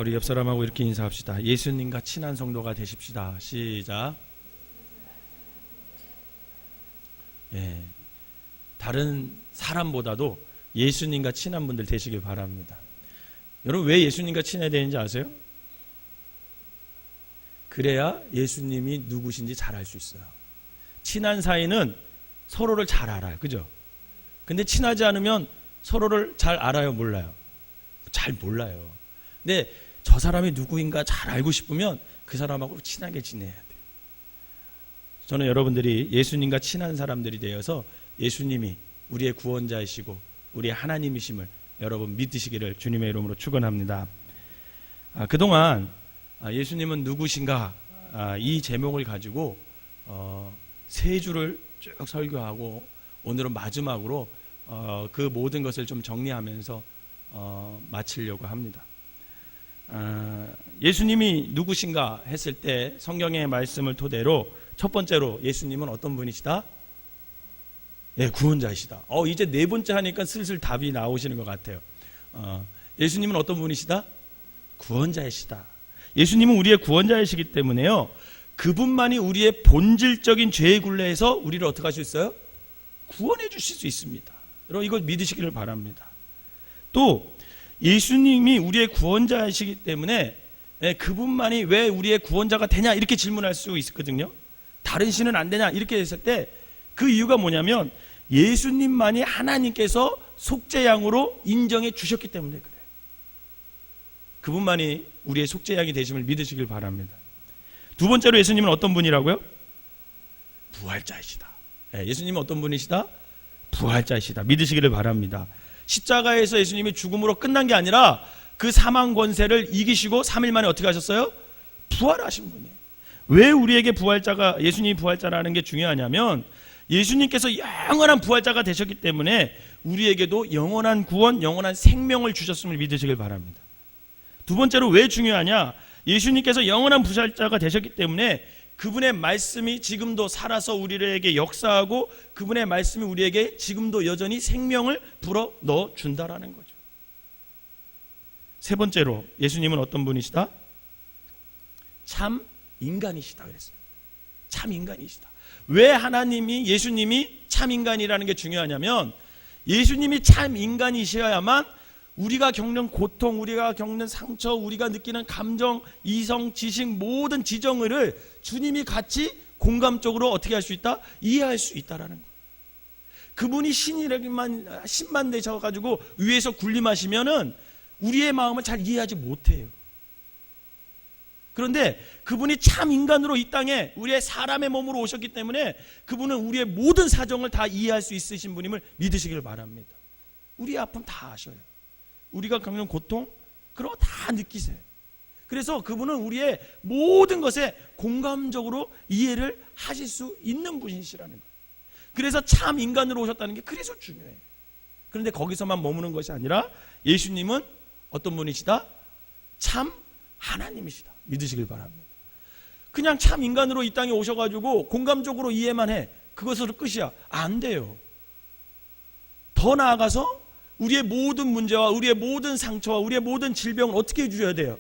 우리 옆 사람하고 이렇게 인사합시다. 예수님과 친한 성도가 되십시다. 시작. 예, 다른 사람보다도 예수님과 친한 분들 되시길 바랍니다. 여러분, 왜 예수님과 친해야 되는지 아세요? 그래야 예수님이 누구신지 잘 알 수 있어요. 친한 사이는 서로를 잘 알아요. 그죠? 근데 친하지 않으면 서로를 잘 알아요? 몰라요? 잘 몰라요. 근데 저 사람이 누구인가 잘 알고 싶으면 그 사람하고 친하게 지내야 돼요. 저는 여러분들이 예수님과 친한 사람들이 되어서 예수님이 우리의 구원자이시고 우리의 하나님이심을 여러분 믿으시기를 주님의 이름으로 축원합니다. 그동안 예수님은 누구신가 이 제목을 가지고 세 주를 쭉 설교하고 오늘은 마지막으로 그 모든 것을 좀 정리하면서 마치려고 합니다. 예수님이 누구신가 했을 때 성경의 말씀을 토대로 첫 번째로 예수님은 어떤 분이시다? 예, 구원자이시다. 이제 네 번째 하니까 슬슬 답이 나오시는 것 같아요. 예수님은 어떤 분이시다? 구원자이시다. 예수님은 우리의 구원자이시기 때문에요, 그분만이 우리의 본질적인 죄의 굴레에서 우리를 어떻게 할 수 있어요? 구원해 주실 수 있습니다. 여러분, 이걸 믿으시기를 바랍니다. 또 예수님이 우리의 구원자이시기 때문에 그분만이 왜 우리의 구원자가 되냐 이렇게 질문할 수 있거든요. 다른 신은 안 되냐 이렇게 했을 때 그 이유가 뭐냐면 예수님만이 하나님께서 속죄양으로 인정해 주셨기 때문에 그래요. 그분만이 우리의 속죄양이 되심을 믿으시길 바랍니다. 두 번째로 예수님은 어떤 분이라고요? 부활자이시다. 예수님은 어떤 분이시다? 부활자이시다. 믿으시기를 바랍니다. 십자가에서 예수님이 죽음으로 끝난 게 아니라 그 사망 권세를 이기시고 3일 만에 어떻게 하셨어요? 부활하신 분이에요. 왜 우리에게 예수님이 부활자라는 게 중요하냐면 예수님께서 영원한 부활자가 되셨기 때문에 우리에게도 영원한 구원, 영원한 생명을 주셨음을 믿으시길 바랍니다. 두 번째로 왜 중요하냐? 예수님께서 영원한 부활자가 되셨기 때문에 그분의 말씀이 지금도 살아서 우리에게 역사하고 그분의 말씀이 우리에게 지금도 여전히 생명을 불어 넣어 준다라는 거죠. 세 번째로 예수님은 어떤 분이시다? 참 인간이시다 그랬어요. 참 인간이시다. 왜 예수님이 참 인간이라는 게 중요하냐면 예수님이 참 인간이셔야만 우리가 겪는 고통, 우리가 겪는 상처, 우리가 느끼는 감정, 이성, 지식 모든 지정을 주님이 같이 공감적으로 어떻게 할 수 있다? 이해할 수 있다라는 거예요. 그분이 신만 되셔가지고 위에서 군림하시면은 우리의 마음을 잘 이해하지 못해요. 그런데 그분이 참 인간으로 이 땅에 우리의 사람의 몸으로 오셨기 때문에 그분은 우리의 모든 사정을 다 이해할 수 있으신 분임을 믿으시길 바랍니다. 우리의 아픔 다 아셔요. 우리가 겪는 고통 그런 거 다 느끼세요. 그래서 그분은 우리의 모든 것에 공감적으로 이해를 하실 수 있는 분이시라는 거예요. 그래서 참 인간으로 오셨다는 게 그래서 중요해요. 그런데 거기서만 머무는 것이 아니라 예수님은 어떤 분이시다? 참 하나님이시다. 믿으시길 바랍니다. 그냥 참 인간으로 이 땅에 오셔가지고 공감적으로 이해만 해. 그것으로 끝이야. 안 돼요. 더 나아가서 우리의 모든 문제와 우리의 모든 상처와 우리의 모든 질병을 어떻게 해주셔야 돼요?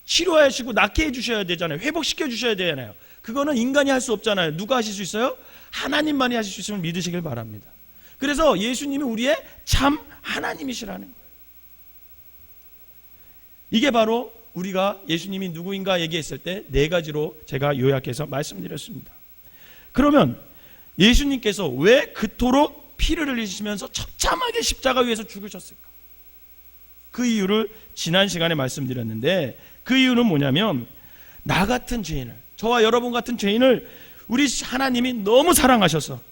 치료하시고 낫게 해주셔야 되잖아요. 회복시켜 주셔야 되잖아요. 그거는 인간이 할 수 없잖아요. 누가 하실 수 있어요? 하나님만이 하실 수 있으면 믿으시길 바랍니다. 그래서 예수님이 우리의 참 하나님이시라는 거예요. 이게 바로 우리가 예수님이 누구인가 얘기했을 때 네 가지로 제가 요약해서 말씀드렸습니다. 그러면 예수님께서 왜 그토록 피를 흘리시면서 처참하게 십자가 위에서 죽으셨을까? 그 이유를 지난 시간에 말씀드렸는데 그 이유는 뭐냐면 나 같은 죄인을, 저와 여러분 같은 죄인을 우리 하나님이 너무 사랑하셔서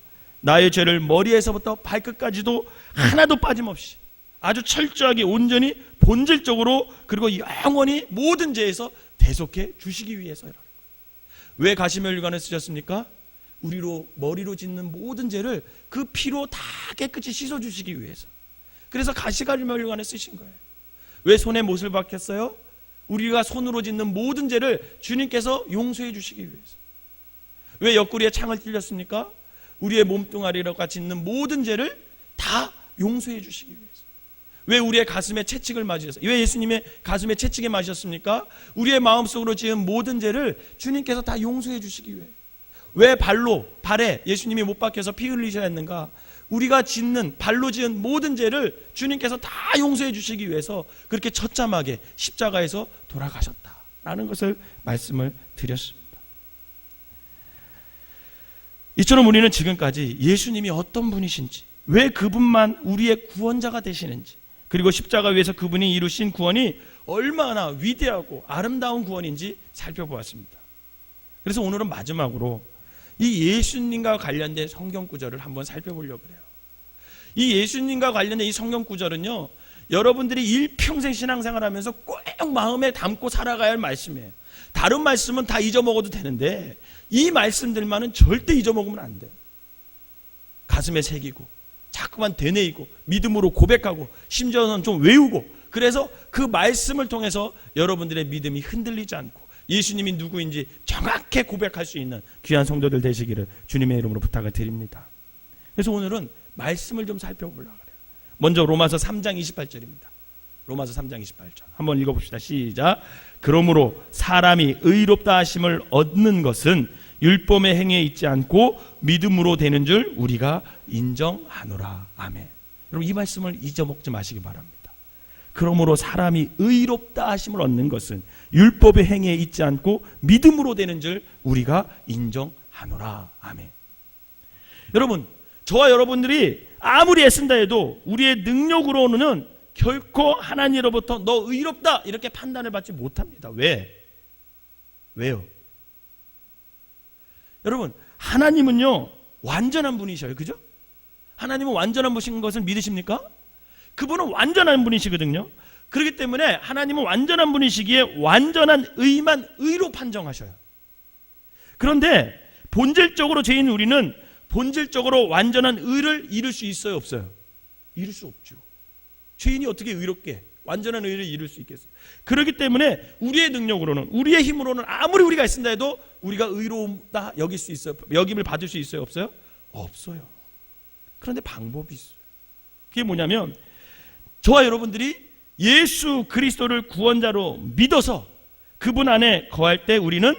나의 죄를 머리에서부터 발끝까지도 하나도 빠짐없이 아주 철저하게 온전히 본질적으로 그리고 영원히 모든 죄에서 대속해 주시기 위해서라는 거예요. 왜 가시면류관을 쓰셨습니까? 우리로 머리로 짓는 모든 죄를 그 피로 다 깨끗이 씻어주시기 위해서. 그래서 가시면류관을 쓰신 거예요. 왜 손에 못을 박혔어요? 우리가 손으로 짓는 모든 죄를 주님께서 용서해 주시기 위해서. 왜 옆구리에 창을 찔렸습니까? 우리의 몸뚱아리로 같이 있는 모든 죄를 다 용서해 주시기 위해서. 왜 우리의 가슴에 채찍을 맞으셨어요? 왜 예수님의 가슴에 채찍에 맞으셨습니까? 우리의 마음속으로 지은 모든 죄를 주님께서 다 용서해 주시기 위해. 왜 발에 예수님이 못 박혀서 피 흘리셔야 했는가? 우리가 짓는 발로 지은 모든 죄를 주님께서 다 용서해 주시기 위해서 그렇게 처참하게 십자가에서 돌아가셨다라는 것을 말씀을 드렸습니다. 이처럼 우리는 지금까지 예수님이 어떤 분이신지, 왜 그분만 우리의 구원자가 되시는지, 그리고 십자가 위에서 그분이 이루신 구원이 얼마나 위대하고 아름다운 구원인지 살펴보았습니다. 그래서 오늘은 마지막으로 이 예수님과 관련된 성경 구절을 한번 살펴보려고 해요. 이 예수님과 관련된 이 성경 구절은요, 여러분들이 일평생 신앙생활 하면서 꼭 마음에 담고 살아가야 할 말씀이에요. 다른 말씀은 다 잊어먹어도 되는데 이 말씀들만은 절대 잊어먹으면 안 돼요. 가슴에 새기고 자꾸만 되뇌이고 믿음으로 고백하고 심지어는 좀 외우고, 그래서 그 말씀을 통해서 여러분들의 믿음이 흔들리지 않고 예수님이 누구인지 정확히 고백할 수 있는 귀한 성도들 되시기를 주님의 이름으로 부탁을 드립니다. 그래서 오늘은 말씀을 좀 살펴보려고 해요. 먼저 로마서 3장 28절입니다. 로마서 3장 28절 한번 읽어봅시다. 시작. 그러므로 사람이 의롭다 하심을 얻는 것은 율법의 행위에 있지 않고 믿음으로 되는 줄 우리가 인정하노라. 아멘. 여러분, 이 말씀을 잊어먹지 마시기 바랍니다. 그러므로 사람이 의롭다 하심을 얻는 것은 율법의 행위에 있지 않고 믿음으로 되는 줄 우리가 인정하노라. 아멘. 여러분, 저와 여러분들이 아무리 애쓴다 해도 우리의 능력으로는 결코 하나님으로부터 너 의롭다 이렇게 판단을 받지 못합니다. 왜요? 여러분, 하나님은요 완전한 분이셔요. 그죠? 하나님은 완전한 분이신 것을 믿으십니까? 그분은 완전한 분이시거든요. 그렇기 때문에 하나님은 완전한 분이시기에 완전한 의만 의로 판정하셔요. 그런데 본질적으로 죄인 우리는 본질적으로 완전한 의를 이룰 수 있어요, 없어요? 이룰 수 없죠. 죄인이 어떻게 의롭게 완전한 의를 이룰 수 있겠어요? 그렇기 때문에 우리의 능력으로는, 우리의 힘으로는 아무리 우리가 애쓴다 해도 우리가 의롭다 여길 수 있어요? 여김을 받을 수 있어요, 없어요? 없어요. 그런데 방법이 있어요. 그게 뭐냐면, 저와 여러분들이 예수 그리스도를 구원자로 믿어서 그분 안에 거할 때 우리는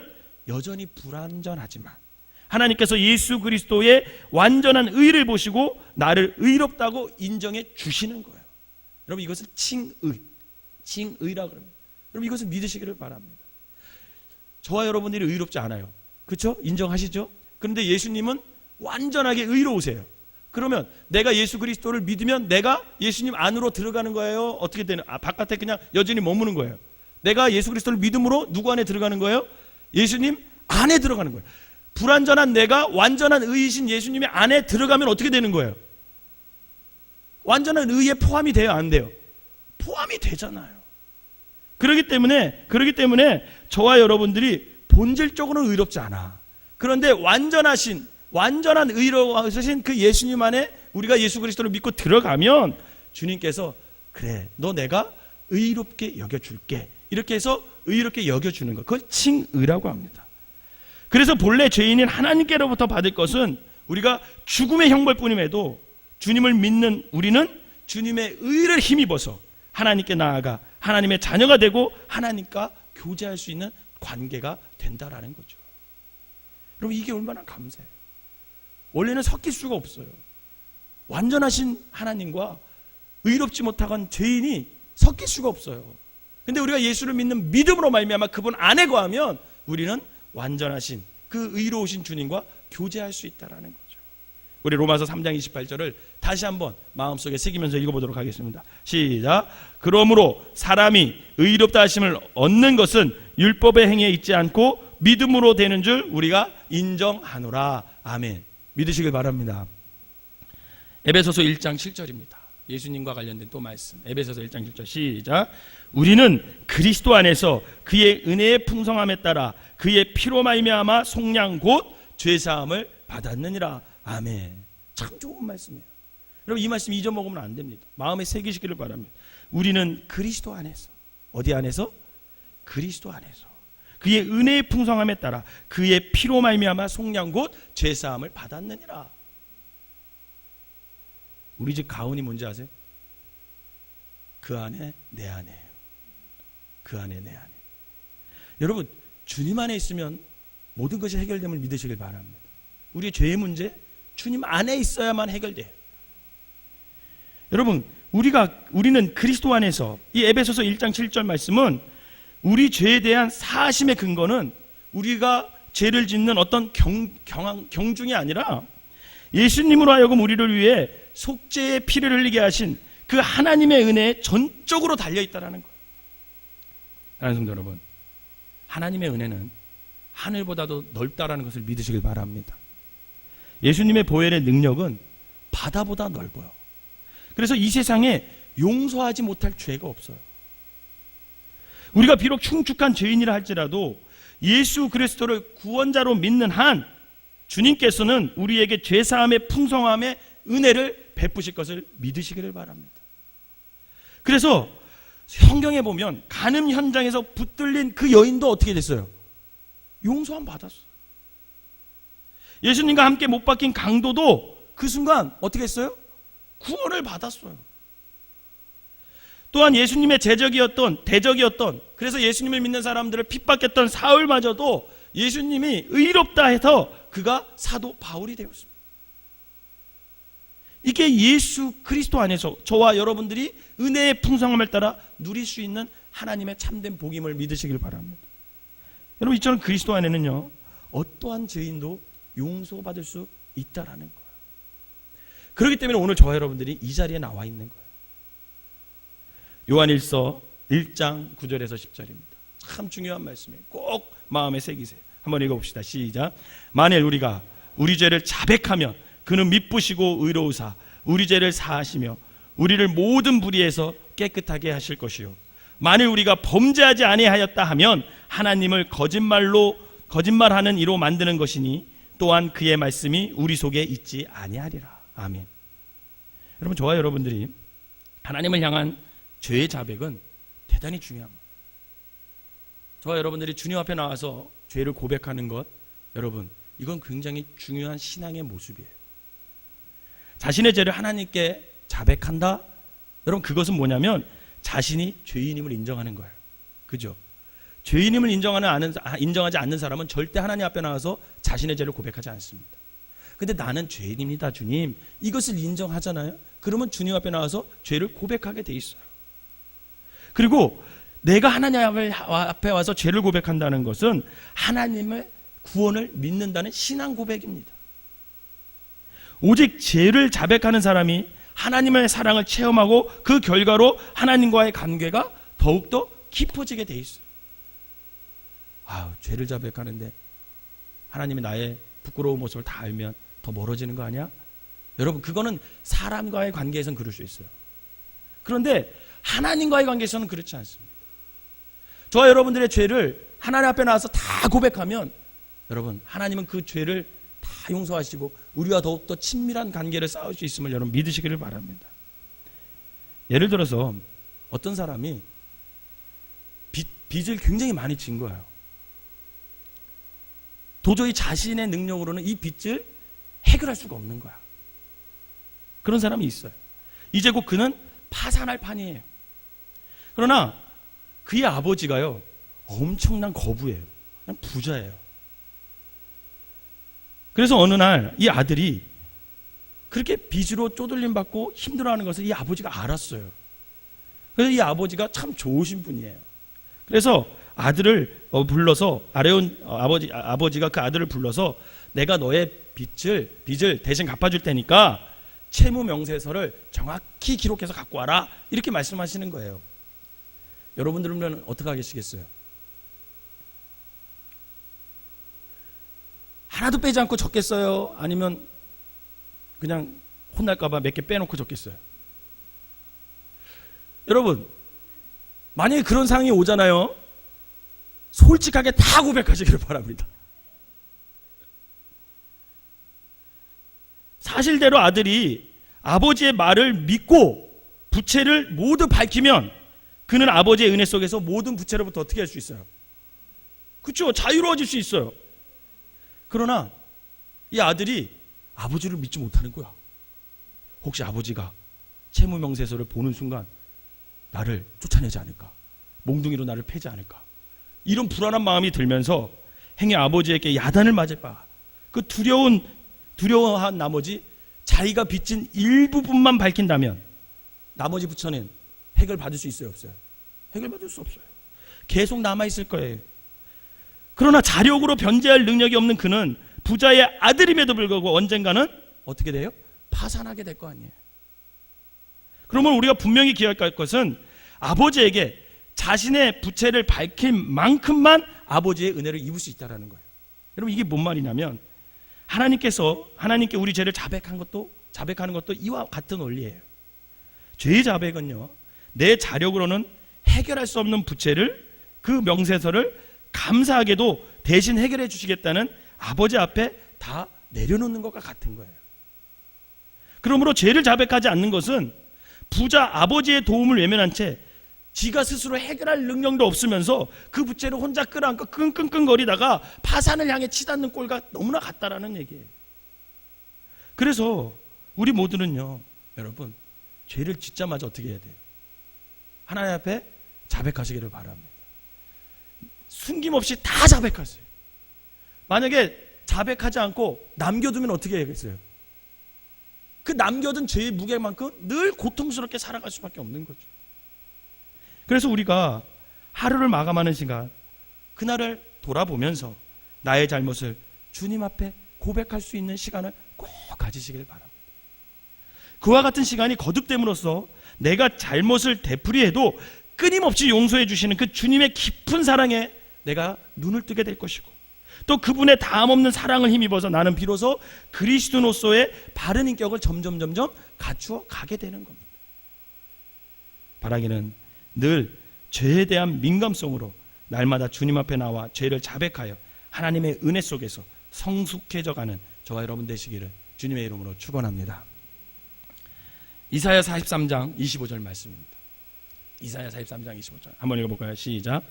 여전히 불완전하지만 하나님께서 예수 그리스도의 완전한 의를 보시고 나를 의롭다고 인정해 주시는 거예요. 여러분, 이것을 칭의라고 합니다. 여러분, 이것을 믿으시기를 바랍니다. 저와 여러분들이 의롭지 않아요. 그렇죠? 인정하시죠? 그런데 예수님은 완전하게 의로우세요. 그러면 내가 예수 그리스도를 믿으면 내가 예수님 안으로 들어가는 거예요? 어떻게 되는? 바깥에 그냥 여전히 머무는 거예요. 내가 예수 그리스도를 믿음으로 누구 안에 들어가는 거예요? 예수님 안에 들어가는 거예요. 불완전한 내가 완전한 의이신 예수님의 안에 들어가면 어떻게 되는 거예요? 완전한 의에 포함이 돼요, 안 돼요? 포함이 되잖아요. 그렇기 때문에 저와 여러분들이 본질적으로는 의롭지 않아. 그런데 완전한 의로우신 그 예수님 안에 우리가 예수 그리스도를 믿고 들어가면 주님께서 그래, 너 내가 의롭게 여겨줄게, 이렇게 해서 의롭게 여겨주는 것, 그걸 칭의라고 합니다. 그래서 본래 죄인인 하나님께로부터 받을 것은 우리가 죽음의 형벌뿐임에도 주님을 믿는 우리는 주님의 의를 힘입어서 하나님께 나아가 하나님의 자녀가 되고 하나님과 교제할 수 있는 관계가 된다라는 거죠. 여러분, 이게 얼마나 감사해요. 원래는 섞일 수가 없어요. 완전하신 하나님과 의롭지 못한 죄인이 섞일 수가 없어요. 근데 우리가 예수를 믿는 믿음으로 말미암아 그분 안에 거하면 우리는 완전하신 그 의로우신 주님과 교제할 수 있다라는 거죠. 우리 로마서 3장 28절을 다시 한번 마음속에 새기면서 읽어보도록 하겠습니다. 시작. 그러므로 사람이 의롭다 하심을 얻는 것은 율법의 행위에 있지 않고 믿음으로 되는 줄 우리가 인정하노라. 아멘. 믿으시길 바랍니다. 에베소서 1장 7절입니다. 예수님과 관련된 또 말씀. 에베소서 1장 7절 시작. 우리는 그리스도 안에서 그의 은혜의 풍성함에 따라 그의 피로 말미암아 속량 곧 죄사함을 받았느니라. 아멘. 참 좋은 말씀이에요. 여러분, 이 말씀 잊어먹으면 안 됩니다. 마음에 새기시기를 바랍니다. 우리는 그리스도 안에서, 어디 안에서? 그리스도 안에서 그의 은혜의 풍성함에 따라 그의 피로 말미암아 속량 곧 죄사함을 받았느니라. 우리 집 가훈이 뭔지 아세요? 그 안에 내 안에요. 그 안에 내 안에. 여러분, 주님 안에 있으면 모든 것이 해결됨을 믿으시길 바랍니다. 우리의 죄의 문제, 주님 안에 있어야만 해결돼요. 여러분, 우리는 그리스도 안에서, 이 에베소서 1장 7절 말씀은 우리 죄에 대한 사하심의 근거는 우리가 죄를 짓는 어떤 경중이 아니라 예수님으로 하여금 우리를 위해 속죄의 피를 흘리게 하신 그 하나님의 은혜에 전적으로 달려있다는 거예요. 사랑하는 성도 여러분, 하나님의 은혜는 하늘보다도 넓다라는 것을 믿으시길 바랍니다. 예수님의 보혈의 능력은 바다보다 넓어요. 그래서 이 세상에 용서하지 못할 죄가 없어요. 우리가 비록 충축한 죄인이라 할지라도 예수 그리스도를 구원자로 믿는 한 주님께서는 우리에게 죄사함의 풍성함의 은혜를 베푸실 것을 믿으시기를 바랍니다. 그래서 성경에 보면 간음 현장에서 붙들린 그 여인도 어떻게 됐어요? 용서함 받았어요. 예수님과 함께 못 박힌 강도도 그 순간 어떻게 했어요? 구원을 받았어요. 또한 예수님의 대적이었던 그래서 예수님을 믿는 사람들을 핍박했던 사울마저도 예수님이 의롭다 해서 그가 사도 바울이 되었습니다. 이게 예수 그리스도 안에서 저와 여러분들이 은혜의 풍성함을 따라 누릴 수 있는 하나님의 참된 복임을 믿으시길 바랍니다. 여러분, 이처럼 그리스도 안에는요, 어떠한 죄인도 용서받을 수 있다라는 거예요. 그렇기 때문에 오늘 저와 여러분들이 이 자리에 나와 있는 거예요. 요한일서 1장 9절에서 10절입니다. 참 중요한 말씀이에요. 꼭 마음에 새기세요. 한번 읽어봅시다. 시작. 만일 우리가 우리 죄를 자백하면 그는 미쁘시고 의로우사 우리 죄를 사하시며 우리를 모든 불의에서 깨끗하게 하실 것이요, 만일 우리가 범죄하지 아니하였다 하면 하나님을 거짓말하는 이로 만드는 것이니 또한 그의 말씀이 우리 속에 있지 아니하리라. 아멘. 여러분, 저와 여러분들이 하나님을 향한 죄의 자백은 대단히 중요합니다. 저와 여러분들이 주님 앞에 나와서 죄를 고백하는 것, 여러분, 이건 굉장히 중요한 신앙의 모습이에요. 자신의 죄를 하나님께 자백한다? 여러분, 그것은 뭐냐면 자신이 죄인임을 인정하는 거예요. 그죠? 죄인임을 인정하지 않는 사람은 절대 하나님 앞에 나와서 자신의 죄를 고백하지 않습니다. 근데 나는 죄인입니다, 주님, 이것을 인정하잖아요. 그러면 주님 앞에 나와서 죄를 고백하게 돼 있어요. 그리고 내가 하나님 앞에 와서 죄를 고백한다는 것은 하나님의 구원을 믿는다는 신앙 고백입니다. 오직 죄를 자백하는 사람이 하나님의 사랑을 체험하고 그 결과로 하나님과의 관계가 더욱더 깊어지게 돼 있어요. 죄를 자백하는데 하나님이 나의 부끄러운 모습을 다 알면 더 멀어지는 거 아니야? 여러분, 그거는 사람과의 관계에서는 그럴 수 있어요. 그런데 하나님과의 관계에서는 그렇지 않습니다. 저와 여러분들의 죄를 하나님 앞에 나와서 다 고백하면 여러분, 하나님은 그 죄를 다 용서하시고 우리와 더욱더 친밀한 관계를 쌓을 수 있음을 여러분 믿으시기를 바랍니다. 예를 들어서 어떤 사람이 빚을 굉장히 많이 진 거예요. 도저히 자신의 능력으로는 이 빚을 해결할 수가 없는 거야. 그런 사람이 있어요. 이제 곧 그는 파산할 판이에요. 그러나 그의 아버지가요, 엄청난 거부예요. 그냥 부자예요. 그래서 어느 날 이 아들이 그렇게 빚으로 쪼들림 받고 힘들어하는 것을 이 아버지가 알았어요. 그래서 이 아버지가 참 좋으신 분이에요. 그래서 아들을 불러서 아버지가 그 아들을 불러서 내가 너의 빚을 대신 갚아줄 테니까 채무 명세서를 정확히 기록해서 갖고 와라, 이렇게 말씀하시는 거예요. 여러분들은 어떻게 하시겠어요? 하나도 빼지 않고 적겠어요? 아니면 그냥 혼날까봐 몇 개 빼놓고 적겠어요? 여러분, 만약에 그런 상황이 오잖아요, 솔직하게 다 고백하시기를 바랍니다. 사실대로 아들이 아버지의 말을 믿고 부채를 모두 밝히면 그는 아버지의 은혜 속에서 모든 부채로부터 어떻게 할 수 있어요? 그렇죠? 자유로워질 수 있어요. 그러나 이 아들이 아버지를 믿지 못하는 거야. 혹시 아버지가 채무명세서를 보는 순간 나를 쫓아내지 않을까, 몽둥이로 나를 패지 않을까, 이런 불안한 마음이 들면서 행여 아버지에게 야단을 맞을 바, 그 두려워한 나머지 자기가 빚진 일부분만 밝힌다면 나머지 부처는 해결받을 수 있어요, 없어요? 해결받을 수 없어요. 계속 남아있을 거예요. 그러나 자력으로 변제할 능력이 없는 그는 부자의 아들임에도 불구하고 언젠가는 어떻게 돼요? 파산하게 될 거 아니에요. 그러면 우리가 분명히 기억할 것은 아버지에게 자신의 부채를 밝힌 만큼만 아버지의 은혜를 입을 수 있다는 거예요. 여러분, 이게 뭔 말이냐면 하나님께 우리 죄를 자백하는 것도 이와 같은 원리예요. 죄의 자백은요, 내 자력으로는 해결할 수 없는 부채를, 그 명세서를 감사하게도 대신 해결해 주시겠다는 아버지 앞에 다 내려놓는 것과 같은 거예요. 그러므로 죄를 자백하지 않는 것은 부자 아버지의 도움을 외면한 채 지가 스스로 해결할 능력도 없으면서 그 부채를 혼자 끌어안고 끙끙끙거리다가 파산을 향해 치닫는 꼴과 너무나 같다라는 얘기예요. 그래서 우리 모두는요, 여러분, 죄를 짓자마자 어떻게 해야 돼요? 하나님 앞에 자백하시기를 바랍니다. 숨김없이 다 자백하세요. 만약에 자백하지 않고 남겨두면 어떻게 해야겠어요? 그 남겨둔 죄의 무게만큼 늘 고통스럽게 살아갈 수밖에 없는 거죠. 그래서 우리가 하루를 마감하는 시간, 그날을 돌아보면서 나의 잘못을 주님 앞에 고백할 수 있는 시간을 꼭 가지시길 바랍니다. 그와 같은 시간이 거듭됨으로써 내가 잘못을 되풀이해도 끊임없이 용서해 주시는 그 주님의 깊은 사랑에 내가 눈을 뜨게 될 것이고, 또 그분의 다함없는 사랑을 힘입어서 나는 비로소 그리스도노서의 바른 인격을 점점 갖추어 가게 되는 겁니다. 바라기는 늘 죄에 대한 민감성으로 날마다 주님 앞에 나와 죄를 자백하여 하나님의 은혜 속에서 성숙해져 가는 저와 여러분 되시기를 주님의 이름으로 축원합니다. 이사야 43장 25절 말씀입니다. 이사야 43장 25절 한번 읽어볼까요? 시작.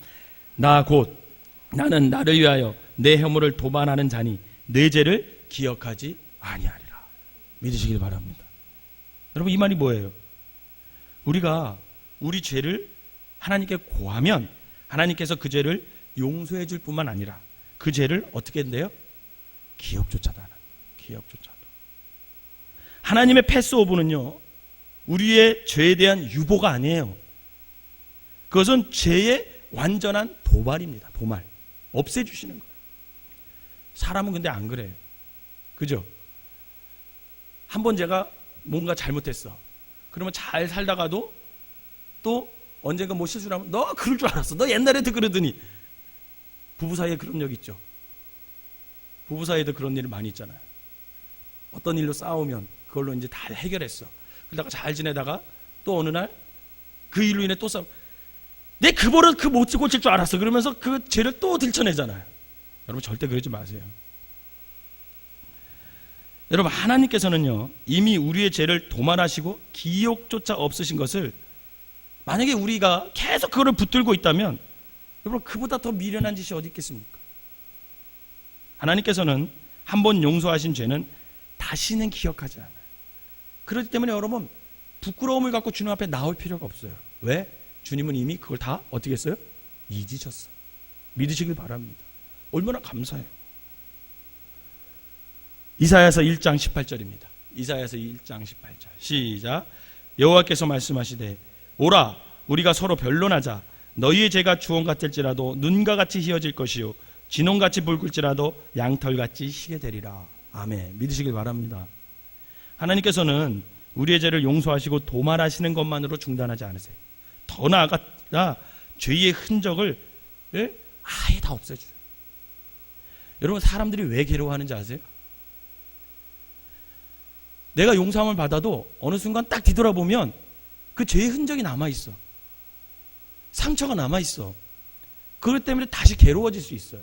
나는 나를 위하여 내 허물을 도반하는 자니 내 죄를 기억하지 아니하리라. 믿으시길 바랍니다. 여러분, 이 말이 뭐예요? 우리가 우리 죄를 하나님께 고하면 하나님께서 그 죄를 용서해 줄 뿐만 아니라 그 죄를 어떻게 한대요? 기억조차도 안 합니다. 기억조차도. 하나님의 패스오브는요, 우리의 죄에 대한 유보가 아니에요. 그것은 죄의 완전한 도발입니다. 도말. 없애주시는 거예요. 사람은 근데 안 그래요. 그죠? 한번 제가 뭔가 잘못했어. 그러면 잘 살다가도 또 언젠가 뭐 실수를 하면 너 그럴 줄 알았어. 너 옛날에도 그러더니. 부부 사이에 그런 적 있죠. 부부 사이에도 그런 일 많이 있잖아요. 어떤 일로 싸우면 그걸로 이제 다 해결했어. 그러다가 잘 지내다가 또 어느 날 그 일로 인해 또 싸움. 내 그 버릇 못 고칠 줄 알았어. 그러면서 그 죄를 또 들춰내잖아요. 여러분, 절대 그러지 마세요. 여러분, 하나님께서는요, 이미 우리의 죄를 도말하시고 기억조차 없으신 것을, 만약에 우리가 계속 그거를 붙들고 있다면 여러분, 그보다 더 미련한 짓이 어디 있겠습니까? 하나님께서는 한번 용서하신 죄는 다시는 기억하지 않아요. 그렇기 때문에 여러분, 부끄러움을 갖고 주님 앞에 나올 필요가 없어요. 왜? 주님은 이미 그걸 다 어떻게 했어요? 잊으셨어요. 믿으시길 바랍니다. 얼마나 감사해요. 이사야서 1장 18절입니다. 이사야서 1장 18절 시작. 여호와께서 말씀하시되 오라 우리가 서로 변론하자. 너희의 죄가 주홍 같을지라도 눈과 같이 희어질 것이요 진홍같이 붉을지라도 양털같이 희게 되리라. 아멘. 믿으시길 바랍니다. 하나님께서는 우리의 죄를 용서하시고 도말하시는 것만으로 중단하지 않으세요. 더 나아가 죄의 흔적을 아예 다 없애줘요. 여러분, 사람들이 왜 괴로워하는지 아세요? 내가 용서함을 받아도 어느 순간 딱 뒤돌아보면 그 죄의 흔적이 남아있어. 상처가 남아있어. 그것 때문에 다시 괴로워질 수 있어요.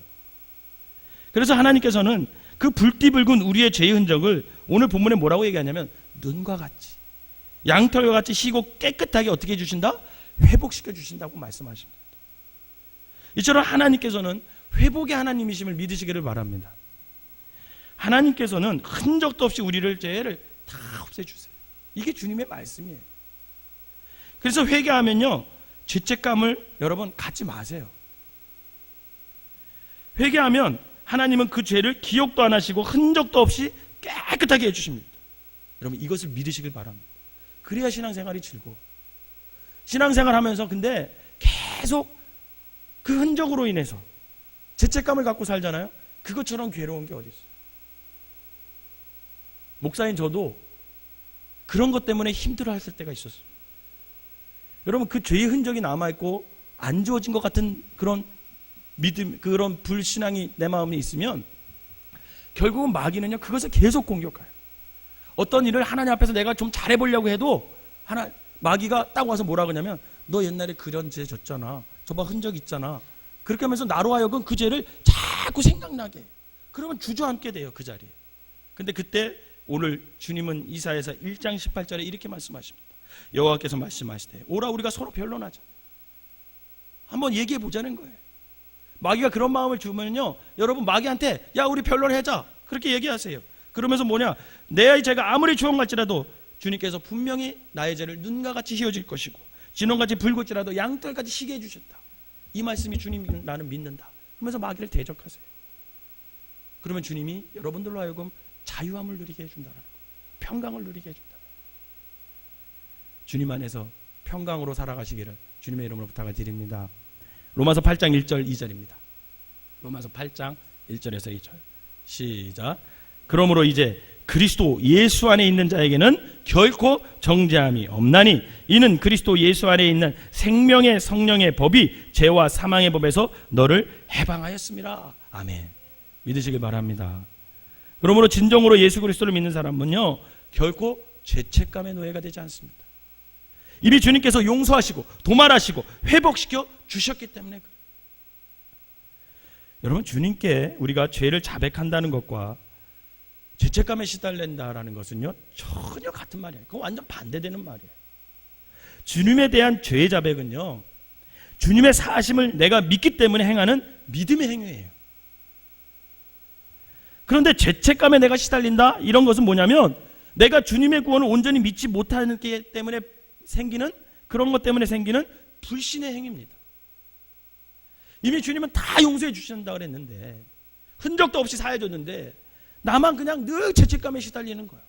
그래서 하나님께서는 그 불띠붉은 우리의 죄의 흔적을 오늘 본문에 뭐라고 얘기하냐면 눈과 같이, 양털과 같이 희고 깨끗하게 어떻게 해주신다? 회복시켜 주신다고 말씀하십니다. 이처럼 하나님께서는 회복의 하나님이심을 믿으시기를 바랍니다. 하나님께서는 흔적도 없이 우리를 죄를 다 없애주세요. 이게 주님의 말씀이에요. 그래서 회개하면요, 죄책감을 여러분 갖지 마세요. 회개하면 하나님은 그 죄를 기억도 안 하시고 흔적도 없이 깨끗하게 해주십니다. 여러분 이것을 믿으시길 바랍니다. 그래야 신앙생활이 즐거워. 신앙생활 하면서 근데 계속 그 흔적으로 인해서 죄책감을 갖고 살잖아요. 그것처럼 괴로운 게 어디 있어요. 목사인 저도 그런 것 때문에 힘들어했을 때가 있었어요. 여러분 그 죄의 흔적이 남아있고 안 지워진 것 같은 그런 믿음, 그런 불신앙이 내 마음에 있으면 결국은 마귀는요 그것을 계속 공격해요. 어떤 일을 하나님 앞에서 내가 좀 잘해보려고 해도 마귀가 딱 와서 뭐라 그러냐면 너 옛날에 그런 죄 졌잖아, 저봐 흔적 있잖아. 그렇게 하면서 나로 하여금 그 죄를 자꾸 생각나게 해요. 그러면 주저앉게 돼요 그 자리에. 근데 그때 오늘 주님은 이사야서 1장 18절에 이렇게 말씀하십니다. 여호와께서 말씀하시되 오라 우리가 서로 변론하자. 한번 얘기해 보자는 거예요. 마귀가 그런 마음을 주면요, 여러분 마귀한테 야 우리 변론하자 그렇게 얘기하세요. 그러면서 뭐냐, 내 죄가 아무리 주홍할지라도 주님께서 분명히 나의 죄를 눈과 같이 휘어질 것이고 진홍같이 붉을지라도 양털같이 희게 해주셨다. 이 말씀이 주님 나는 믿는다. 그러면서 마귀를 대적하세요. 그러면 주님이 여러분들로 하여금 자유함을 누리게 해준다는 거예요. 평강을 누리게 해준다. 주님 안에서 평강으로 살아가시기를 주님의 이름으로 부탁을 드립니다. 로마서 8장 1절 2절입니다. 로마서 8장 1절에서 2절 시작. 그러므로 이제 그리스도 예수 안에 있는 자에게는 결코 정죄함이 없나니 이는 그리스도 예수 안에 있는 생명의 성령의 법이 죄와 사망의 법에서 너를 해방하였습니다. 아멘. 믿으시길 바랍니다. 그러므로 진정으로 예수 그리스도를 믿는 사람은요 결코 죄책감의 노예가 되지 않습니다. 이미 주님께서 용서하시고 도말하시고 회복시켜 주셨기 때문에 그래요. 여러분 주님께 우리가 죄를 자백한다는 것과 죄책감에 시달린다라는 것은요 전혀 같은 말이에요. 그건 완전 반대되는 말이에요. 주님에 대한 죄 자백은요 주님의 사하심을 내가 믿기 때문에 행하는 믿음의 행위예요. 그런데 죄책감에 내가 시달린다 이런 것은 뭐냐면 내가 주님의 구원을 온전히 믿지 못하는 게 때문에 생기는, 그런 것 때문에 생기는 불신의 행위입니다. 이미 주님은 다 용서해 주신다고 그랬는데 흔적도 없이 사해줬는데 나만 그냥 늘 죄책감에 시달리는 거야.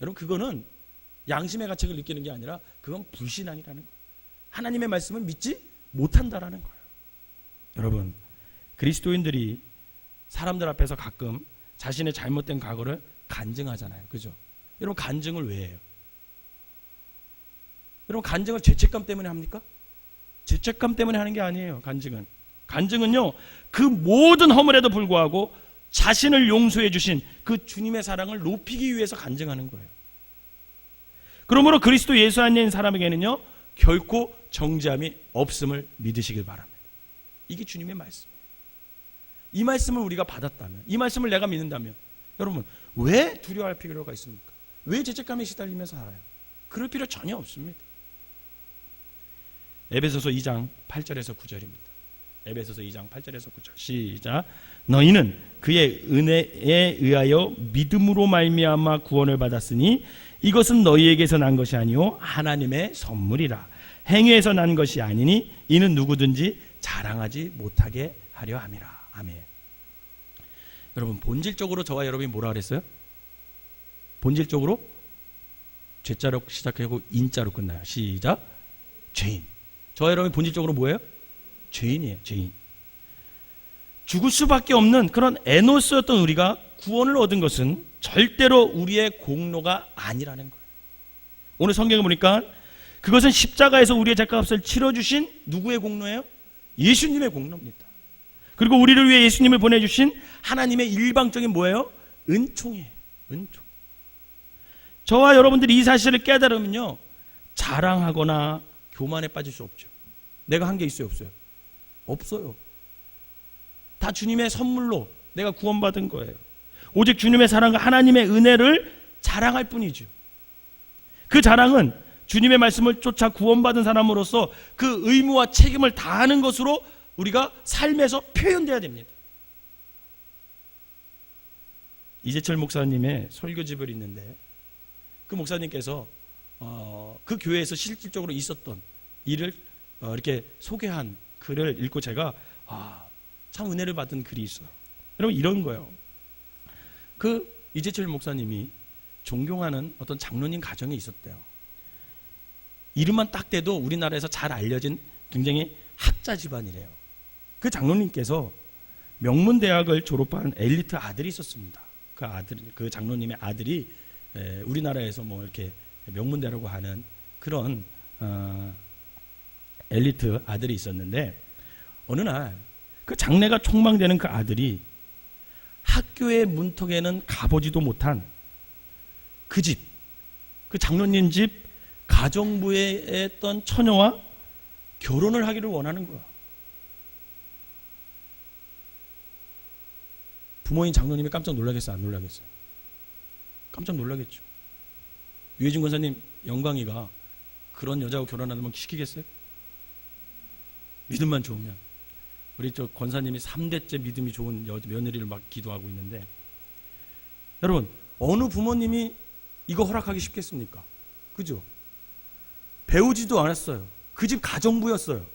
여러분 그거는 양심의 가책을 느끼는 게 아니라 그건 불신앙이라는 거예요. 하나님의 말씀을 믿지 못한다라는 거예요. 여러분 그리스도인들이 사람들 앞에서 가끔 자신의 잘못된 과거를 간증하잖아요. 그죠? 여러분 간증을 왜 해요? 여러분 간증을 죄책감 때문에 합니까? 죄책감 때문에 하는 게 아니에요. 간증은요 그 모든 허물에도 불구하고 자신을 용서해 주신 그 주님의 사랑을 높이기 위해서 간증하는 거예요. 그러므로 그리스도 예수 안에 있는 사람에게는요 결코 정죄함이 없음을 믿으시길 바랍니다. 이게 주님의 말씀이에요. 이 말씀을 우리가 받았다면, 이 말씀을 내가 믿는다면 여러분 왜 두려워할 필요가 있습니까? 왜 죄책감에 시달리면서 살아요? 그럴 필요 전혀 없습니다. 에베소서 2장 8절에서 9절입니다. 에베소서 2장 8절에서 9절 시작. 너희는 그의 은혜에 의하여 믿음으로 말미암아 구원을 받았으니 이것은 너희에게서 난 것이 아니요 하나님의 선물이라. 행위에서 난 것이 아니니 이는 누구든지 자랑하지 못하게 하려 함이라. 아멘. 여러분 본질적으로 저와 여러분이 뭐라 그랬어요? 본질적으로 죄자로 시작하고 인자로 끝나요. 시작. 죄인. 저와 여러분이 본질적으로 뭐예요? 죄인이에요. 죄인. 죽을 수밖에 없는 그런 에노스였던 우리가 구원을 얻은 것은 절대로 우리의 공로가 아니라는 거예요. 오늘 성경에 보니까 그것은 십자가에서 우리의 죄값을 치러주신 누구의 공로예요? 예수님의 공로입니다. 그리고 우리를 위해 예수님을 보내주신 하나님의 일방적인 뭐예요? 은총이에요. 은총. 저와 여러분들이 이 사실을 깨달으면요 자랑하거나 교만에 빠질 수 없죠. 내가 한 게 있어요? 없어요? 없어요. 다 주님의 선물로 내가 구원받은 거예요. 오직 주님의 사랑과 하나님의 은혜를 자랑할 뿐이죠. 그 자랑은 주님의 말씀을 쫓아 구원받은 사람으로서 그 의무와 책임을 다하는 것으로 우리가 삶에서 표현돼야 됩니다. 이재철 목사님의 설교집을 읽는데 그 목사님께서 그 교회에서 실질적으로 있었던 일을 이렇게 소개한 글을 읽고 제가 참 은혜를 받은 글이 있어요. 여러분, 이런 거예요. 그 이재철 목사님이 존경하는 어떤 장로님 가정에 있었대요. 이름만 딱 대도 우리나라에서 잘 알려진 굉장히 학자 집안이래요. 그 장로님께서 명문대학을 졸업한 엘리트 아들이 있었습니다. 그 장로님의 아들이 우리나라에서 뭐 이렇게 명문대라고 하는 그런 엘리트 아들이 있었는데, 어느 날 그 장래가 촉망되는 그 아들이 학교의 문턱에는 가보지도 못한 그 집, 그 장로님 집 가정부에 있던 처녀와 결혼을 하기를 원하는 거야. 부모인 장로님이 깜짝 놀라겠어요, 안 놀라겠어요? 깜짝 놀라겠죠. 유해진 권사님, 영광이가 그런 여자하고 결혼하면 시키겠어요? 믿음만 좋으면. 우리 저 권사님이 3대째 믿음이 좋은 며느리를 막 기도하고 있는데, 여러분, 어느 부모님이 이거 허락하기 쉽겠습니까? 그죠? 배우지도 않았어요. 그 집 가정부였어요.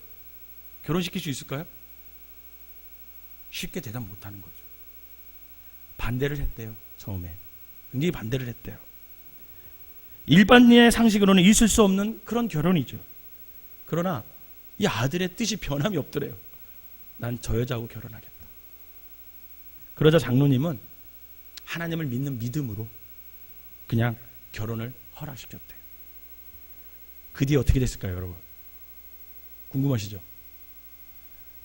결혼시킬 수 있을까요? 쉽게 대답 못하는 거죠. 반대를 했대요. 처음에 굉장히 반대를 했대요. 일반인의 상식으로는 있을 수 없는 그런 결혼이죠. 그러나 이 아들의 뜻이 변함이 없더래요. 난 저 여자하고 결혼하겠다. 그러자 장로님은 하나님을 믿는 믿음으로 그냥 결혼을 허락시켰대요. 그 뒤에 어떻게 됐을까요, 여러분? 궁금하시죠?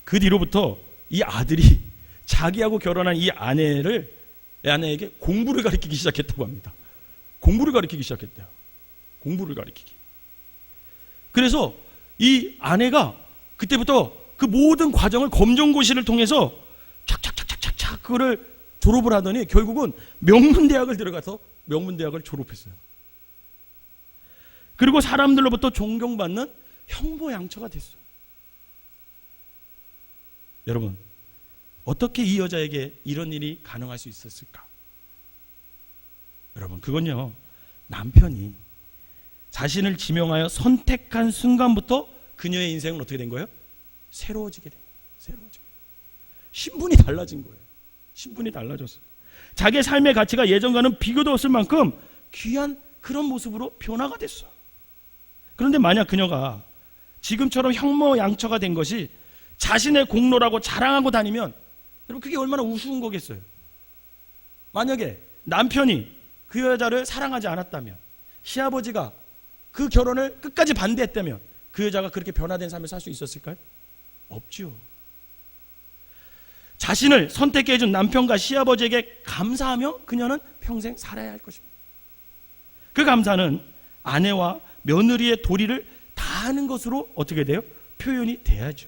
그 뒤로부터 이 아들이 자기하고 결혼한 이 아내에게 공부를 가르치기 시작했다고 합니다. 공부를 가르치기 시작했대요. 공부를 가르치기. 그래서 이 아내가 그때부터 그 모든 과정을 검정고시를 통해서 착착착착착 그거를 졸업을 하더니 결국은 명문대학을 들어가서 명문대학을 졸업했어요. 그리고 사람들로부터 존경받는 형모양처가 됐어요. 여러분, 어떻게 이 여자에게 이런 일이 가능할 수 있었을까? 여러분, 그건요, 남편이 자신을 지명하여 선택한 순간부터 그녀의 인생은 어떻게 된 거예요? 새로워지게 된 거예요. 새로워지게. 신분이 달라진 거예요. 신분이 달라졌어요. 자기의 삶의 가치가 예전과는 비교도 없을 만큼 귀한 그런 모습으로 변화가 됐어요. 그런데 만약 그녀가 지금처럼 형모양처가 된 것이 자신의 공로라고 자랑하고 다니면, 여러분, 그게 얼마나 우스운 거겠어요. 만약에 남편이 그 여자를 사랑하지 않았다면, 시아버지가 그 결혼을 끝까지 반대했다면 그 여자가 그렇게 변화된 삶을 살 수 있었을까요? 없지요. 자신을 선택해 준 남편과 시아버지에게 감사하며 그녀는 평생 살아야 할 것입니다. 그 감사는 아내와 며느리의 도리를 다하는 것으로 어떻게 돼요? 표현이 돼야죠.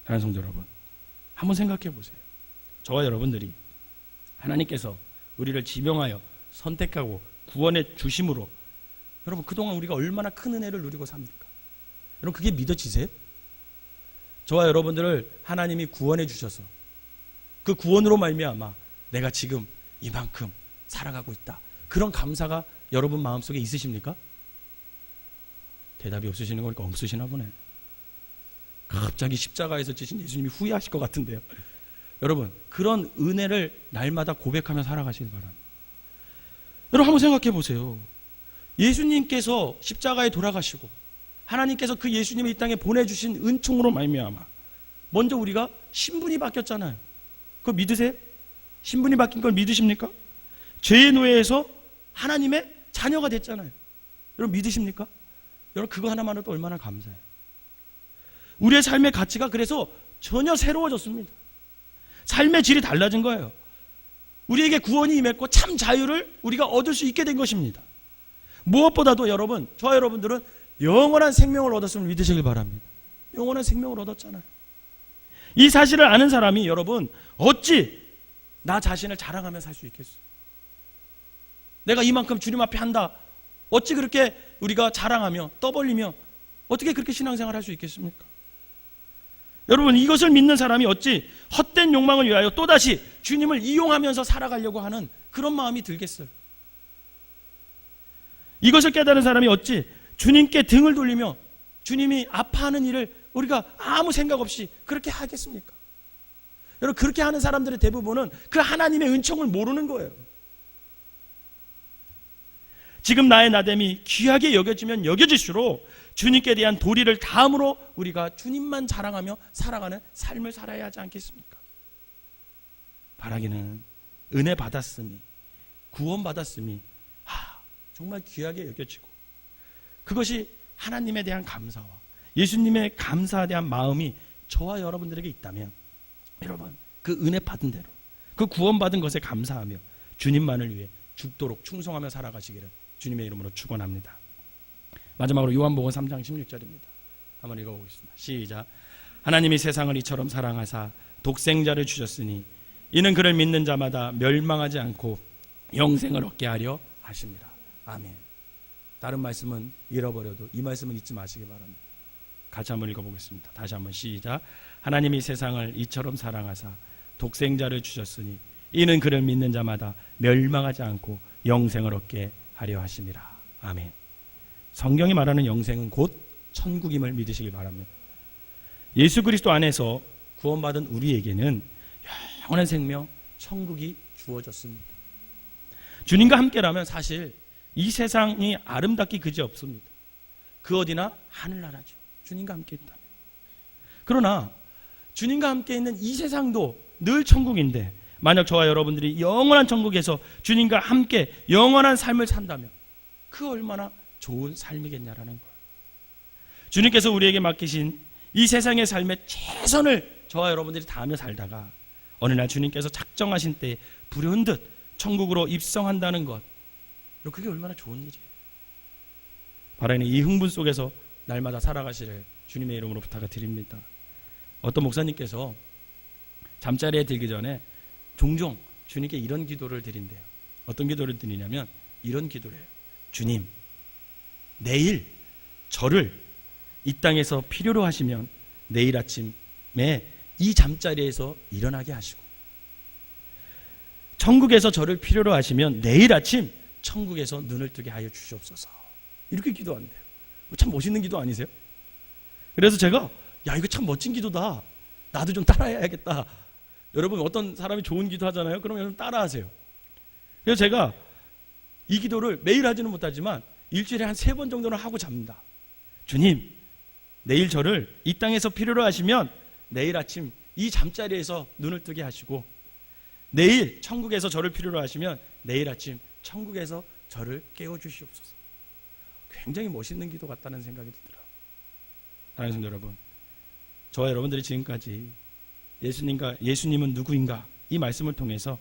사랑하는 성도 여러분, 한번 생각해 보세요. 저와 여러분들이 하나님께서 우리를 지명하여 선택하고 구원해 주심으로, 여러분, 그동안 우리가 얼마나 큰 은혜를 누리고 삽니까? 여러분, 그게 믿어지세요? 저와 여러분들을 하나님이 구원해 주셔서 그 구원으로 말미암아 내가 지금 이만큼 살아가고 있다, 그런 감사가 여러분 마음속에 있으십니까? 대답이 없으시는 거니까 없으시나 보네. 갑자기 십자가에서 지신 예수님이 후회하실 것 같은데요. 여러분, 그런 은혜를 날마다 고백하며 살아가시길 바랍니다. 여러분, 한번 생각해 보세요. 예수님께서 십자가에 돌아가시고 하나님께서 그 예수님을 이 땅에 보내주신 은총으로 말미암아 먼저 우리가 신분이 바뀌었잖아요. 그거 믿으세요? 신분이 바뀐 걸 믿으십니까? 죄의 노예에서 하나님의 자녀가 됐잖아요. 여러분, 믿으십니까? 여러분, 그거 하나만으로도 얼마나 감사해요. 우리의 삶의 가치가 그래서 전혀 새로워졌습니다. 삶의 질이 달라진 거예요. 우리에게 구원이 임했고 참 자유를 우리가 얻을 수 있게 된 것입니다. 무엇보다도 여러분, 저와 여러분들은 영원한 생명을 얻었음을 믿으시길 바랍니다. 영원한 생명을 얻었잖아요. 이 사실을 아는 사람이 여러분 어찌 나 자신을 자랑하며 살 수 있겠어요? 내가 이만큼 주님 앞에 한다, 어찌 그렇게 우리가 자랑하며 떠벌리며 어떻게 그렇게 신앙생활을 할 수 있겠습니까? 여러분, 이것을 믿는 사람이 어찌 헛된 욕망을 위하여 또다시 주님을 이용하면서 살아가려고 하는 그런 마음이 들겠어요? 이것을 깨달은 사람이 어찌 주님께 등을 돌리며 주님이 아파하는 일을 우리가 아무 생각 없이 그렇게 하겠습니까? 여러분, 그렇게 하는 사람들의 대부분은 그 하나님의 은총을 모르는 거예요. 지금 나의 나됨이 귀하게 여겨지면 여겨질수록 주님께 대한 도리를 다함으로 우리가 주님만 자랑하며 살아가는 삶을 살아야 하지 않겠습니까? 바라기는 은혜 받았음이, 구원 받았음이 정말 귀하게 여겨지고, 그것이 하나님에 대한 감사와 예수님의 감사에 대한 마음이 저와 여러분들에게 있다면, 여러분, 그 은혜 받은 대로 그 구원 받은 것에 감사하며 주님만을 위해 죽도록 충성하며 살아가시기를 주님의 이름으로 축원합니다. 마지막으로 요한복음 3장 16절입니다. 한번 읽어보겠습니다. 시작. 하나님이 세상을 이처럼 사랑하사 독생자를 주셨으니 이는 그를 믿는 자마다 멸망하지 않고 영생을 얻게 하려 하십니다. 아멘. 다른 말씀은 잃어버려도 이 말씀은 잊지 마시기 바랍니다. 같이 한번 읽어보겠습니다. 다시 한번 시작. 하나님이 세상을 이처럼 사랑하사 독생자를 주셨으니 이는 그를 믿는 자마다 멸망하지 않고 영생을 얻게 하려 하심이라. 아멘. 성경이 말하는 영생은 곧 천국임을 믿으시기 바랍니다. 예수 그리스도 안에서 구원받은 우리에게는 영원한 생명, 천국이 주어졌습니다. 주님과 함께라면 사실 이 세상이 아름답기 그지없습니다. 그 어디나 하늘나라죠. 주님과 함께 있다면. 그러나 주님과 함께 있는 이 세상도 늘 천국인데, 만약 저와 여러분들이 영원한 천국에서 주님과 함께 영원한 삶을 산다면 그 얼마나 좋은 삶이겠냐라는 거예요. 주님께서 우리에게 맡기신 이 세상의 삶의 최선을 저와 여러분들이 다하며 살다가 어느 날 주님께서 작정하신 때에 불현듯 천국으로 입성한다는 것, 그게 얼마나 좋은 일이에요. 바라는 이 흥분 속에서 날마다 살아가시를 주님의 이름으로 부탁을 드립니다. 어떤 목사님께서 잠자리에 들기 전에 종종 주님께 이런 기도를 드린대요. 어떤 기도를 드리냐면 이런 기도를 해요. 주님, 내일 저를 이 땅에서 필요로 하시면 내일 아침에 이 잠자리에서 일어나게 하시고, 천국에서 저를 필요로 하시면 내일 아침 천국에서 눈을 뜨게 하여 주시옵소서. 이렇게 기도한대요. 참 멋있는 기도 아니세요? 그래서 제가 이거 참 멋진 기도다, 나도 좀 따라해야겠다. 여러분, 어떤 사람이 좋은 기도 하잖아요. 그러면 여러분 따라하세요. 그래서 제가 이 기도를 매일 하지는 못하지만 일주일에 한 3번 정도는 하고 잡니다. 주님, 내일 저를 이 땅에서 필요로 하시면 내일 아침 이 잠자리에서 눈을 뜨게 하시고, 내일 천국에서 저를 필요로 하시면 내일 아침 천국에서 저를 깨워주시옵소서. 굉장히 멋있는 기도 같다는 생각이 들더라고요. 사랑하는 성도 여러분, 저와 여러분들이 지금까지 예수님은 누구인가, 이 말씀을 통해서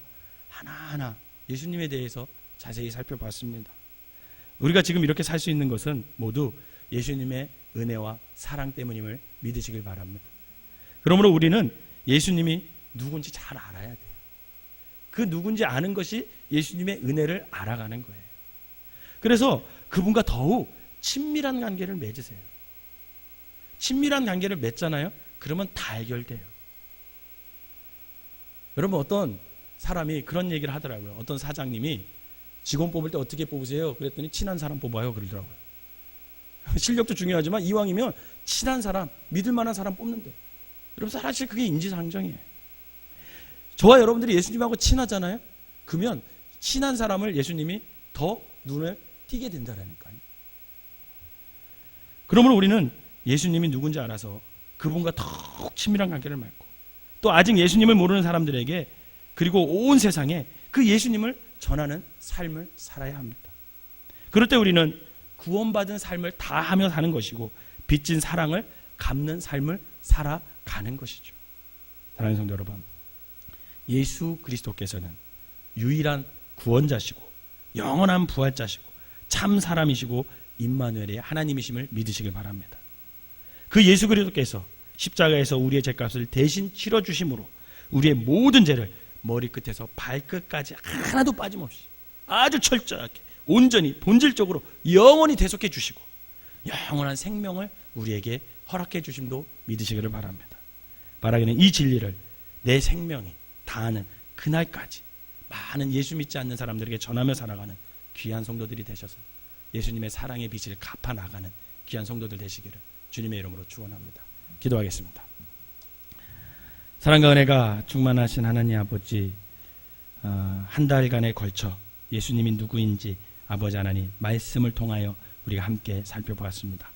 하나하나 예수님에 대해서 자세히 살펴봤습니다. 우리가 지금 이렇게 살 수 있는 것은 모두 예수님의 은혜와 사랑 때문임을 믿으시길 바랍니다. 그러므로 우리는 예수님이 누군지 잘 알아야 돼요. 그 누군지 아는 것이 예수님의 은혜를 알아가는 거예요. 그래서 그분과 더욱 친밀한 관계를 맺으세요. 친밀한 관계를 맺잖아요. 그러면 다 해결돼요. 여러분, 어떤 사람이 그런 얘기를 하더라고요. 어떤 사장님이 직원 뽑을 때 어떻게 뽑으세요? 그랬더니 친한 사람 뽑아요 그러더라고요. 실력도 중요하지만 이왕이면 친한 사람, 믿을 만한 사람 뽑는데, 여러분 사실 그게 인지상정이에요. 저와 여러분들이 예수님하고 친하잖아요. 그러면 친한 사람을 예수님이 더 눈에 띄게 된다라니까요. 그러므로 우리는 예수님이 누군지 알아서 그분과 더욱 친밀한 관계를 맺고, 또 아직 예수님을 모르는 사람들에게, 그리고 온 세상에 그 예수님을 전하는 삶을 살아야 합니다. 그럴 때 우리는 구원받은 삶을 다하며 사는 것이고, 빚진 사랑을 갚는 삶을 살아가는 것이죠. 사랑하는 성도 여러분, 예수 그리스도께서는 유일한 구원자시고 영원한 부활자시고 참 사람이시고 임마누엘의 하나님이심을 믿으시길 바랍니다. 그 예수 그리스도께서 십자가에서 우리의 죄값을 대신 치러주심으로 우리의 모든 죄를 머리끝에서 발끝까지 하나도 빠짐없이 아주 철저하게 온전히 본질적으로 영원히 대속해 주시고 영원한 생명을 우리에게 허락해 주심도 믿으시기를 바랍니다. 바라기는 이 진리를 내 생명이 다하는 그날까지 많은 예수 믿지 않는 사람들에게 전하며 살아가는 귀한 성도들이 되셔서 예수님의 사랑의 빛을 갚아 나가는 귀한 성도들 되시기를 주님의 이름으로 축원합니다. 기도하겠습니다. 사랑과 은혜가 충만하신 하나님 아버지, 한 달간에 걸쳐 예수님이 누구인지 아버지 하나님 말씀을 통하여 우리가 함께 살펴보았습니다.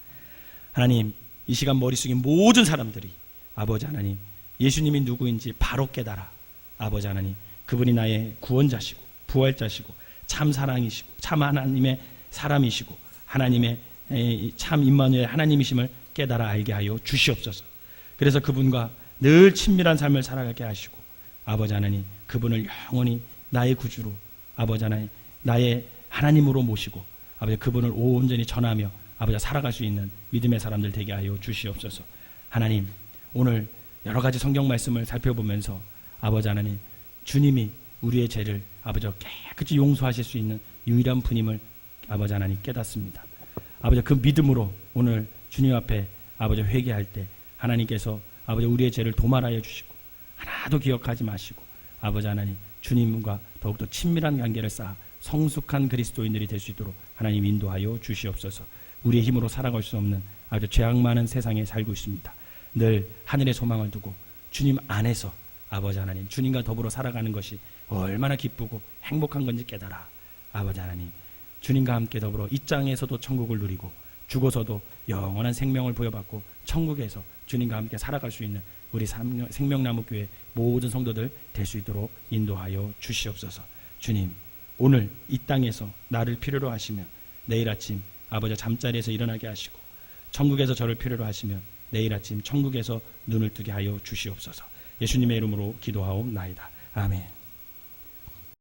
하나님, 이 시간 머릿속에 모든 사람들이 아버지 하나님 예수님이 누구인지 바로 깨달아 아버지 하나님 그분이 나의 구원자시고 부활자시고 참 사랑이시고 참 하나님의 사람이시고 하나님의 참 임마누엘 하나님이심을 깨달아 알게 하여 주시옵소서. 그래서 그분과 늘 친밀한 삶을 살아가게 하시고 아버지 하나님 그분을 영원히 나의 구주로 아버지 하나님 나의 하나님으로 모시고 아버지 그분을 온전히 전하며 아버지 살아갈 수 있는 믿음의 사람들 되게 하여 주시옵소서. 하나님, 오늘 여러 가지 성경 말씀을 살펴보면서 아버지 하나님 주님이 우리의 죄를 아버지 깨끗이 용서하실 수 있는 유일한 분임을 아버지 하나님 깨닫습니다. 아버지 그 믿음으로 오늘 주님 앞에 아버지 회개할 때 하나님께서 아버지 우리의 죄를 도말하여 주시고 하나도 기억하지 마시고 아버지 하나님 주님과 더욱더 친밀한 관계를 쌓아 성숙한 그리스도인들이 될 수 있도록 하나님 인도하여 주시옵소서. 우리의 힘으로 살아갈 수 없는 아주 죄악 많은 세상에 살고 있습니다. 늘 하늘의 소망을 두고 주님 안에서 아버지 하나님 주님과 더불어 살아가는 것이 얼마나 기쁘고 행복한 건지 깨달아 아버지 하나님 주님과 함께 더불어 이 땅에서도 천국을 누리고 죽어서도 영원한 생명을 부여받고 천국에서 주님과 함께 살아갈 수 있는 우리 생명나무교회 모든 성도들 될 수 있도록 인도하여 주시옵소서. 주님, 오늘 이 땅에서 나를 필요로 하시면 내일 아침 아버지 잠자리에서 일어나게 하시고 천국에서 저를 필요로 하시면 내일 아침 천국에서 눈을 뜨게 하여 주시옵소서. 예수님의 이름으로 기도하옵나이다. 아멘.